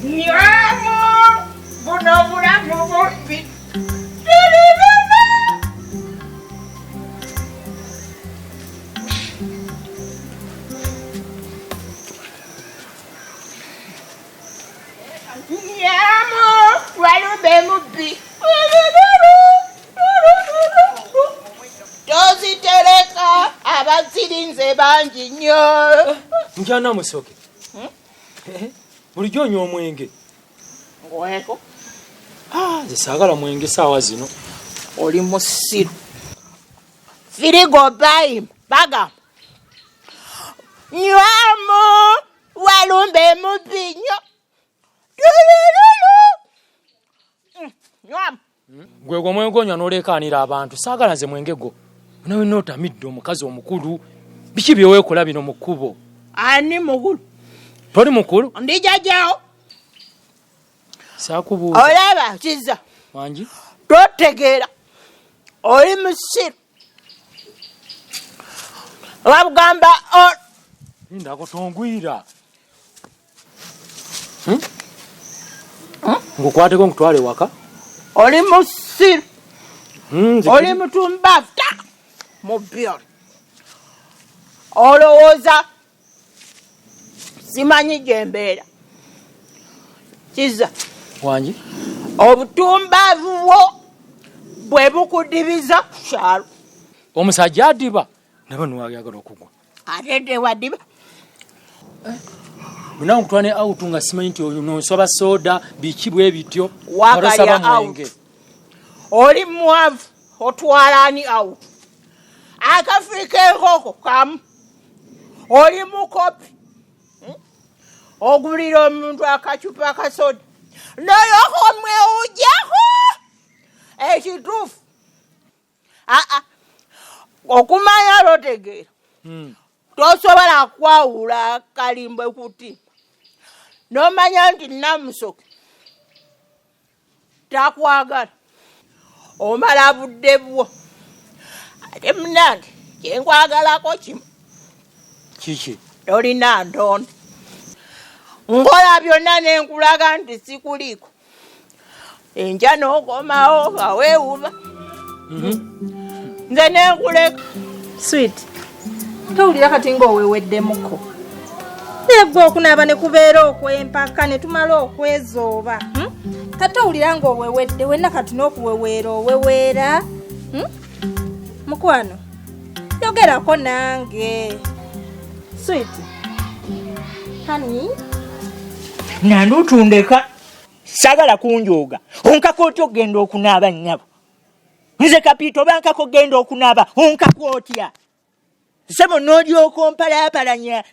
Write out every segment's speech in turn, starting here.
Nyamo buno bulamu bubbi. Nyamo walumbe mubbi. Tozitereka abazirinze bangi nnyo. Njana musoke. Bulijjo onywa omwenge. Ngweko. Zisagala mwenge sawa zino. Oli musiru. Firigo bayi baga. Nyamo walumbe mubbi nnyo. Nyamo. Gwe gwo mwenge onywa n'oleekaanira abantu. Saagala nze mwenge gwo. Nawe nootamidde omukazi omukulu. Biki bye weekola bino mu kkubo? Ani mukulu? Toli mukulu? Ndi jjajjaawo. Saakubuuza. Olaba kiza. Wangi? Totegeera. Oli musiru. Wabugamba Ndako tongwira. Ngukwateko nkutwale waka. oli musiru. Oli mutumbavu. Mubyo. Olowooza simanyi gyembeera. Kiza. Wangi? Obutumbavu bwo bwe bukudibiza ku kyalo. Omusajja adiba. Naba niwayagala okugwa. Ate wadiba. Buna nkutwane out nga simanyi nti onsoba soda biki bwe bityo. Wakalya out. Oli mwavu otwala ani out. Akafika enkoko kamu. Oli mukopi. Ogulira omuntu akacupa akasoda. Noyoko mwe ujjaho. Ekituufu. Okumanya lotegeera. Tosobola kwawula kalimbe kuti. Nomanya nti namusoke. Takwagala. Omala budde bwo. Ate munange kyenkwagalako kimu. Kiki? Tolina ntonde. Ngola byonna nenkulaga nti sikuliko. Enja n'okomawo nga weewuba. Nze nenkuleka. Sweet. Towulira kati ng'oweweddemuko. Negwe okunaaba ne kubeera okwempaka ne tumala okwezooba. Kati owulira ng'owewedde wenna kati n'okuweweera oweweera. Mukwano, yogerako nange. Sweet. Honey? Nandutundeka. Sagala kunjooga. Onkakooti ogenda okunaaba nnyabo. Nze Kapito bankako ogenda okunaaba. Onkakootya. Sebo n'olyoka ompalaapalanya.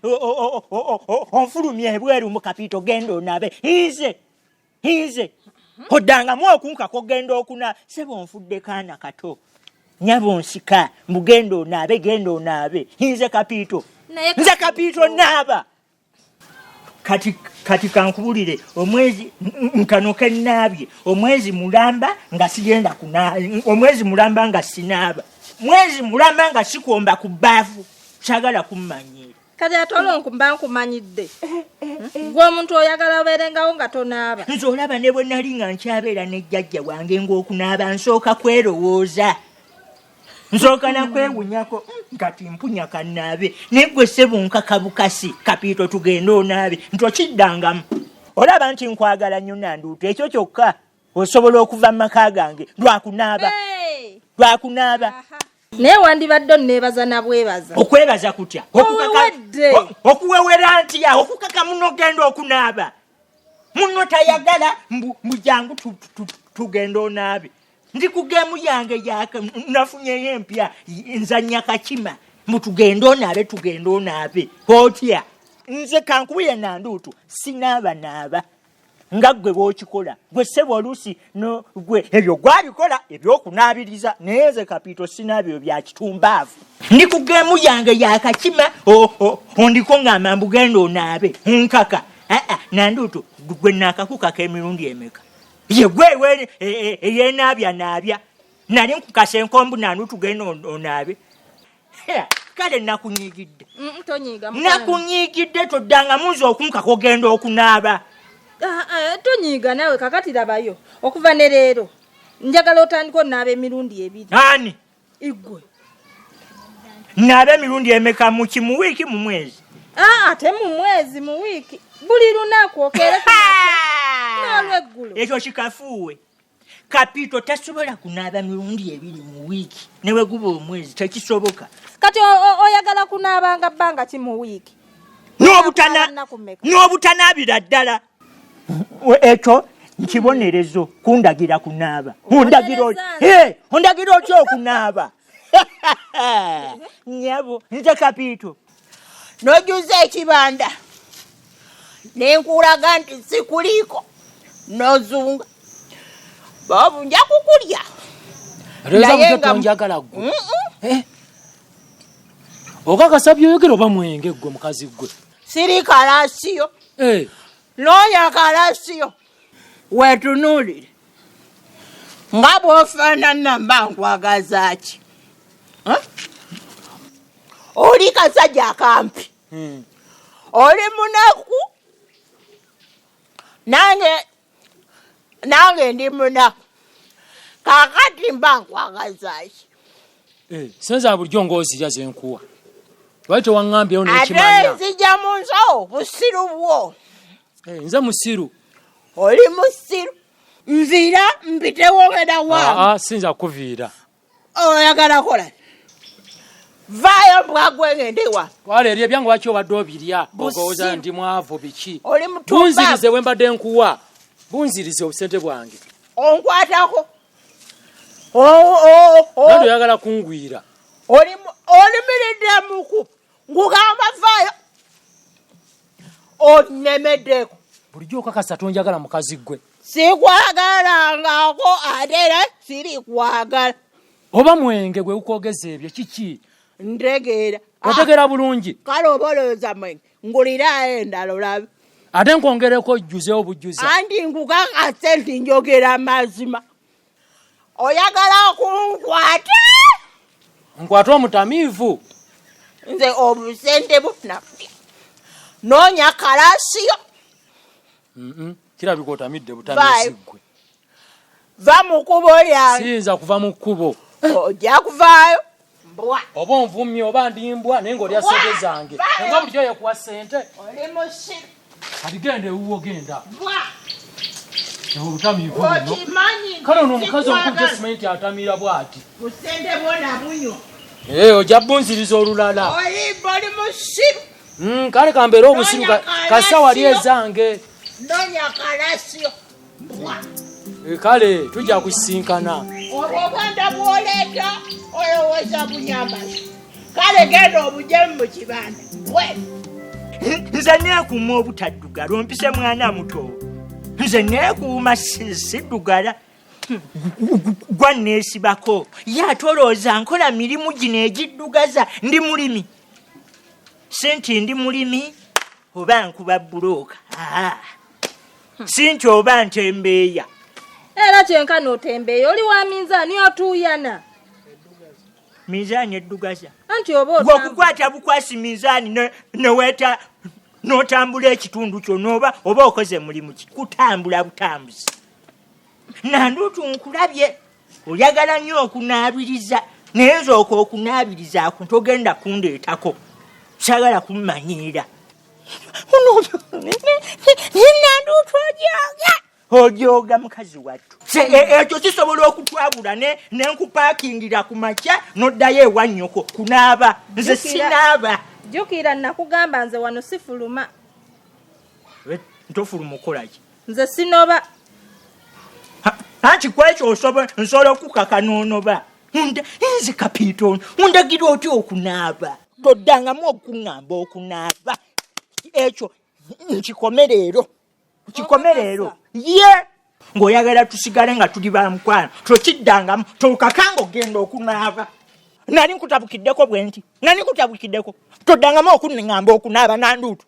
Onfulumya ebweru mu Kapito ogenda onaabe. Nze. Oddangamu okunkako ogenda okunaaba. Sebo onfudde kaana kato. Nyabo nsika. Mugenda onaabe, genda onaabe. Nze Kapito. Nze Kapito naaba. Kati kankubulire omwezi nkanoke nnaabye omwezi mulamba nga sigenda kunaaba omwezi mulamba nga sinaaba mwezi mulamba nga sikomba ku baafu sagala kummanyira kati atolo nkumba nkumanyidde gwe omuntu oyagala obeerengawo nga tonaaba nze olaba ne bwe nali nga nkyabeera ne jjajja wange ng'okunaaba nsooka kwerowooza nsooka nakwewunyako kati mpunya kanaabe negwe ssebo nkakabukasi Kapito tugenda onaabe ntokiddangamu olaba nti nkwagala nnyo Nanduuto ekyo kyokka osobola okuva mu maka gange lwakunaaba naye wandibadde onneebaza nabwebaza okwebaza kutya okuwewera ntya okukaka muno ogenda okunaaba muno tayagala mujangu tugenda onaabe ndi ku gemu yange yaka nafunyeyo empya nzanya kakima mutugenda onaabe otya nze kankubuye Nanduuto sinaaba nga gwe bw'okikola gwe ssebo oluusi no gwe ebyo gwabikola ebyokunaabiriza naye nze Kapito sinaabyo bya kitumbaavu ndi ku gemu yange yakakima ondiko ngamba mbugenda onaabe nkaka Nanduuto gwe naakakukaka emirundi emeka ye gwe eyeenaabya nali nkukasa enkombu Nanduuto tugenda onaabe kale nakunyigidde tonyiga nakunyigidde toddanga muze okunkaka ogenda okunaaba Tonyiga nawe kakati labayo okuva ne leero njagala otandika onaaba emirundi ebiri. Ani Igwe naaba emirundi emeka mu wiki mu mwezi? Ate mu mwezi mu wiki buli lunaku okere n'olweggulo. Ekyo kikafuuwe. Kapito tasobola kunaaba mirundi ebiri mu wiki newe guba omwezi tekisoboka. Kati oyagala kunaabanga bbanga ki mu wiki? N'obutanaabira ddala. Ekyo nkibonerezo kundagira kunaaba. Ondagira otya okunaaba? Nyabo nze Kapito nojuza ekibanda nenkulaga nti sikuliiko nozunga Bobi nja kukulya Reza mtoto njagala gwe. Okakasa byoyogero bamwenge gwe mukazi gwe. Siri kalasiyo. Noya kalasiyo. Wetunulire. Nga bw'ofaanana mba nkwagaza ki? Oli kasajja akampi. Oli munaku. Nange ndi munaku. Kakati mba nkwagaza ki? Senza bulijjo ng'ozirya ze nkuwa. Lwaki tewaŋŋambye n'ekimanya? Ate nzija mu nsawo busiru bwo. Nze musiru. Oli musiru. Nvira mpitewo ngenda wange. Sinza kuviira. Oyagala kola. Vaayo mbwagwe ngende wa. Waleerya ebyange lwaki obadde obirya? Ogowooza ndi mwavu biki? Oli mutumba. Bunzirize we mbadde nkuwa. Bunzirize obusente bwange. Onkwatako. Nando oyagala kungwira. Oli miridde muku. Ngugamba vaayo. Onnemeddeko. Bulijjo okakasa tonjagala mukazi gwe. Sikwagalangako ate era siri kwagala. Oba mwenge gwe ukwogeza ebyo kiki? Ntegeera. Otegeera bulungi. Kale obolooza mwenge. Ngulirayo endala olabe. Ate nkwongereko ojjuzeho obujjuza. Anti nkukakase nti njogera mazima. Oyagala kunkwata? Nkwata omutamiivu. Nze obusente bunafya. Noonya kalasiyo. Kirabika otamidde butamiizi gwe. Va mu kkubo lyange. Siyinza kuva mu kkubo. Ojja kuvaayo. Mbwa. Oba onvumye oba ndi mbwa naye ng'olya ssente zange. Nga bulijjo yekuwa ssente. Oli musiru. Kati genda ewuwo genda. Mbwa. Obutamiivu buno. Kale ono omukazi omukujja simanyi atamira bw'ati. Busente bwona bunyo. Ojja bunziriza olulala. Oli musiru. Kale kambeera omusiru kasa wali ezange. Noonya kalasiyo. Mbwa. Kale tujja kusisinkana. Obuganda bw'oleeta olowooza bunyambazi. Kale genda obujemu mu kibanda. Nze neekuuma obutaddugala ompise mwana muto. Nze neekuuma siddugala. Gwa neesibako. Ye ate olowooza nkola mirimu gino egiddugaza ndi mulimi. Sinti ndi mulimi oba nkuba bulooka. Sinti oba ntembeeya. Era kyenkana otembeeya oli wa minzaani otuuyana. Minzaani eddugaza. Anti oba okukwata bukwasi minzaani neweeta n'otambula ekitundu kyo oba okoze mulimu ki kutambula butambuzi. Nanduutu nkulabye oyagala nnyo okunaabiriza naye nzooka okunaabiriza ako togenda kundeetako sagala kummanyiira. Nanduutu Ojoga mukazi wattu. Ekyo kisobola okutwabula nenkupaakingira ku makya n'oddayo ewa nnyoko kunaaba. Nze sinaaba. Jjukira nakugamba nze wano sifuluma. Ntofuluma okola ki? Nze sinoba. Anti kwekyo nsobola okukaka n'onoba. Nze Kapito ondagira otya okunaaba? Toddangamu okuŋŋamba okunaaba. Ekyo nkikomereero. Kikomereero. Ye ng'oyagala tusigale nga tuli ba mukwano tokiddangamu tokakanga ogenda okunaaba. Nali nkutabukiddeko bwe nti. Nali nkutabukiddeko. Toddangamu okuŋŋamba okunaaba nanduutu.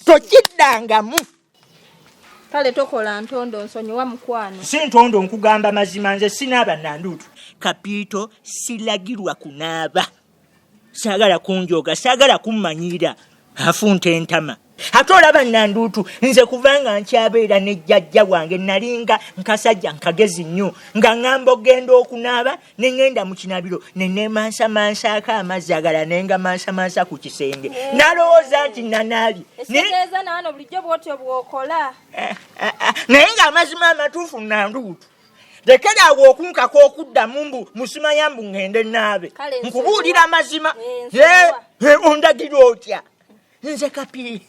Tokiddangamu. Kale tokola ntondo nsonyiwa mukwano. Si ntondo nkugamba mazima nze sinaaba nanduutu. Kapito silagirwa kunaaba. Saagala kunjoga, saagala kummanyiira. Afunta entama. ate olaba Nanduutu nze kubanga nkyabeera ne jjajja wange nalinga nkasajja nkagezi nnyo nga ŋŋamba ogenda okunaaba ne ŋŋenda mu kinabiro ne neemansamansaako amazzi agala ne nga mansamansa ku kisenge nalowooza nti nanaabye ekitegeeza nawano bulijjo bwotyo bw'okola naye ng'amazima amatuufu Nanduutu lekeraawo okunkako okuddamu mbu musimanya mbu ŋŋende naabe nkubuulira amazima ondagira otya nze kapiri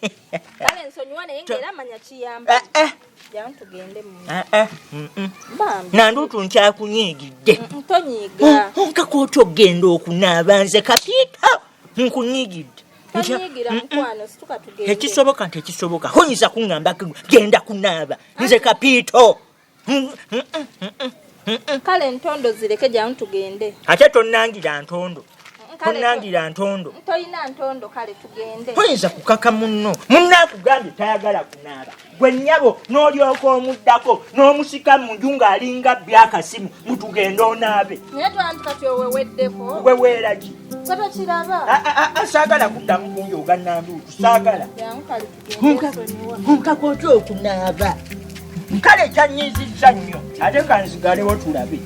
kale nsonyiwa naye ng'era manya kiyamba jamu tugende Nanduutu nkyakunyiigidde tonyiiga onkako otya ogenda okunaaba nze kapiita nkunyiigidde tonyiigira mukwano situka tugende ekisoboka nti ekisoboka oyinza kuŋŋamba genda kunaaba nze kapiito kale ntondo zireke jamu tugende ate tonnangira ntondo toyina ntondo kale tugende oyinza kukaka munno akugambye tayagala kunaaba gwe nnyabo n'olyoka omuddako n'omusika mu nju ng'alinga byakasimu mutugenda onaabe naye twanti kati oweweddeko weweeraki totokiraba saagala kuddamu kunjoga Nanduutu saagala jamu kale tugende onkako otya okunaaba kale kyannyiizizza nnyo ate kanzigalewo tulabe